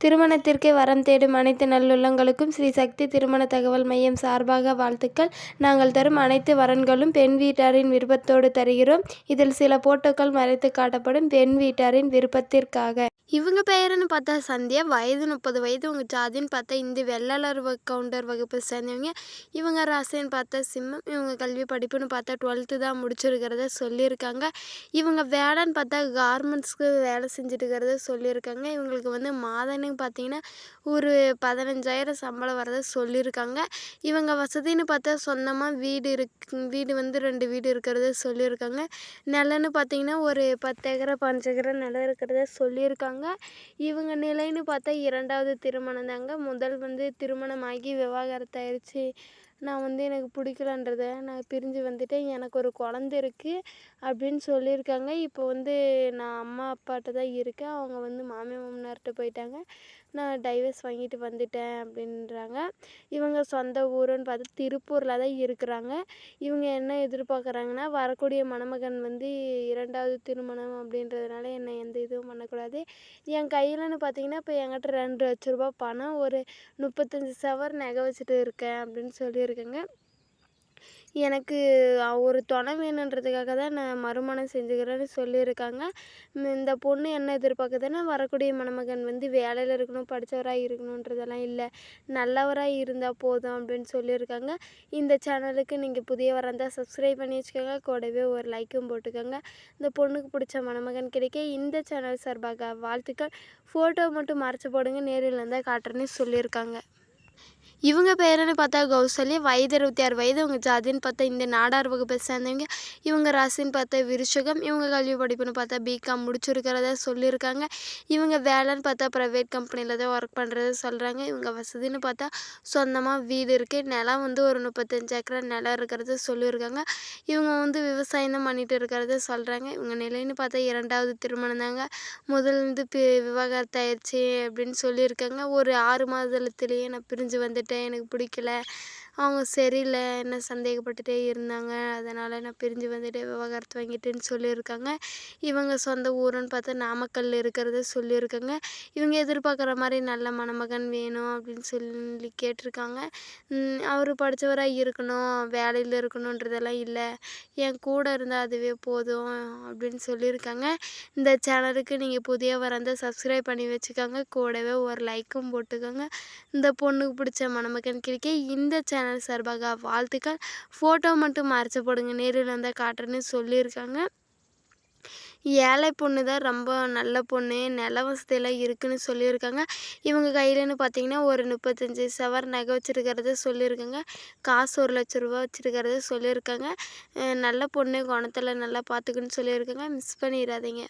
திருமணத்திற்கு வரம் தேடும் அனைத்து நல்லுள்ளங்களுக்கும் ஸ்ரீ சக்தி திருமண தகவல் மையம் சார்பாக வாழ்த்துக்கள். நாங்கள் தரும் அனைத்து வரன்களும் பெண் வீட்டாரின் விருப்பத்தோடு தருகிறோம். இதில் சில போட்டோக்கள் மறைத்து காட்டப்படும் பெண் வீட்டாரின் விருப்பத்திற்காக. இவங்க பெயருன்னு பார்த்தா சந்தியா, வயது 30 வயது. உங்கள் ஜாதின்னு பார்த்தா இந்து வெள்ளாளர் கவுண்டர் வகுப்பை சேர்ந்தவங்க. இவங்க ராசின்னு பார்த்தா சிம்மம். இவங்க கல்வி படிப்புன்னு பார்த்தா 12th தான் முடிச்சிருக்கிறத சொல்லியிருக்காங்க. இவங்க வேலைன்னு பார்த்தா கார்மெண்ட்ஸ்க்கு வேலை செஞ்சுட்டு இருக்கிறத சொல்லியிருக்காங்க. இவங்களுக்கு வந்து மாதன்னு பார்த்தீங்கன்னா ஒரு 15,000 சம்பளம் வரதை சொல்லியிருக்காங்க. இவங்க வசதின்னு பார்த்தா சொந்தமாக வீடு வந்து 2 வீடு இருக்கிறத சொல்லியிருக்காங்க. நிலன்னு பார்த்தீங்கன்னா ஒரு 10 ஏக்கரை 5 ஏக்கரை நிலம் இருக்கிறத சொல்லியிருக்காங்க. இவங்க நிலைன்னு பார்த்தா 2வது திருமணம் தாங்க. முதல் வந்து திருமணமாகி விவாகரத்தாயிருச்சு. நான் வந்து எனக்கு பிடிக்கலன்றத நான் பிரிஞ்சு வந்துட்டேன். எனக்கு ஒரு குழந்த இருக்குது அப்படின்னு சொல்லியிருக்காங்க. இப்போ வந்து நான் அம்மா அப்பாட்ட தான் இருக்கேன். அவங்க வந்து மாமியார் மாமனார்கிட்ட போயிட்டாங்க. நான் டைவர்ஸ் வாங்கிட்டு வந்துட்டேன் அப்படின்றாங்க. இவங்க சொந்த ஊருன்னு பார்த்து திருப்பூரில் தான் இருக்கிறாங்க. இவங்க என்ன எதிர்பார்க்குறாங்கன்னா, வரக்கூடிய மணமகன் வந்து 2வது திருமணம் அப்படின்றதுனால என்னை எந்த இதுவும் பண்ணக்கூடாது. என் கையிலன்னு பார்த்தீங்கன்னா இப்போ என்கிட்ட 2 லட்ச ரூபா பணம், ஒரு 35 சவர் நகை வச்சுட்டு இருக்கேன் அப்படின்னு சொல்லியிருக்கேங்க. எனக்கு ஒரு துணை வேணுன்றதுக்காக தான் நான் மறுமணம் செஞ்சுக்கிறேன்னு சொல்லியிருக்காங்க. இந்த பொண்ணு என்ன எதிர்பார்க்குதுன்னா, வரக்கூடிய மணமகன் வந்து வேலையில் இருக்கணும், படித்தவராக இருக்கணுன்றதெல்லாம் இல்லை, நல்லவராக இருந்தால் போதும் அப்படின்னு சொல்லியிருக்காங்க. இந்த சேனலுக்கு நீங்கள் புதியவராக இருந்தால் சப்ஸ்கிரைப் பண்ணி வச்சுக்கோங்க. கூடவே ஒரு லைக்கும் போட்டுக்கோங்க. இந்த பொண்ணுக்கு பிடிச்ச மணமகன் கிடைக்க இந்த சேனல் சார்பாக வாழ்த்துக்கள். ஃபோட்டோ மட்டும் மறைச்சி போடுங்க, நேரில் இருந்தால் காட்டுறேன்னு சொல்லியிருக்காங்க. இவங்க பேருன்னு பார்த்தா கௌசல்யா, வயது 26 வயது. அவங்க ஜாதின்னு பார்த்தா இந்த நாடார் வகுப்பை சேர்ந்தவங்க. இவங்க ராசின்னு பார்த்தா விருஷகம். இவங்க கல்வி படிப்புன்னு பார்த்தா பிகாம் முடிச்சிருக்கிறதா சொல்லியிருக்காங்க. இவங்க வேலைன்னு பார்த்தா ப்ரைவேட் கம்பெனியில் தான் ஒர்க் பண்ணுறத சொல்கிறாங்க. இவங்க வசதின்னு பார்த்தா சொந்தமாக வீடு இருக்குது. நிலம் வந்து ஒரு 35 ஏக்கரை நிலம் இருக்கிறத சொல்லியிருக்காங்க. இவங்க வந்து விவசாயம் தான் பண்ணிட்டு இருக்கிறத சொல்கிறாங்க. இவங்க நிலைன்னு பார்த்தா 2வது திருமணம் தாங்க. முதல் வந்து விவாகரத்தாயிருச்சு அப்படின்னு சொல்லியிருக்காங்க. ஒரு 6 மாதத்துலேயே நான் பிரிஞ்சு வந்துட்டேன், எனக்கு பிடிக்கல, அவங்க சரியில்லை, என்ன சந்தேகப்பட்டுட்டே இருந்தாங்க, அதனால் நான் பிரிஞ்சு வந்துட்டு விவாகரத்து வாங்கிட்டேன்னு சொல்லியிருக்காங்க. இவங்க சொந்த ஊருன்னு பார்த்தா நாமக்கல்ல இருக்கிறத சொல்லியிருக்காங்க. இவங்க எதிர்பார்க்குற மாதிரி நல்ல மணமகன் வேணும் அப்படின்னு சொல்லி கேட்டிருக்காங்க. அவர் படித்தவராக இருக்கணும், வேலையில் இருக்கணுன்றதெல்லாம் இல்லை, என் கூட இருந்தால் அதுவே போதும் அப்படின்னு சொல்லியிருக்காங்க. இந்த சேனலுக்கு நீங்கள் புதியவராக இருந்தால் சப்ஸ்கிரைப் பண்ணி வச்சுக்கோங்க. கூடவே ஒரு லைக்கும் போட்டுக்கோங்க. இந்த பொண்ணுக்கு பிடிச்ச மணமகன் கிடைக்க இந்த சேனல் சார்பாக வாழ்த்துக்கள். ஃபோட்டோ மட்டும் மறைச்சி போடுங்க, நேரில் வந்தால் காட்டுறேன்னு சொல்லியிருக்காங்க. ஏழை பொண்ணு தான், ரொம்ப நல்ல பொண்ணு, நில வசதியெல்லாம் இருக்குதுன்னு சொல்லியிருக்காங்க. இவங்க கையிலன்னு பார்த்தீங்கன்னா ஒரு 35 சவர் நகை வச்சுருக்கிறத சொல்லியிருக்காங்க. காசு 1 லட்ச ரூபா வச்சுருக்கிறத சொல்லியிருக்காங்க. நல்ல பொண்ணு, குணத்தில் நல்லா பார்த்துக்குன்னு சொல்லியிருக்காங்க. மிஸ் பண்ணிடாதீங்க.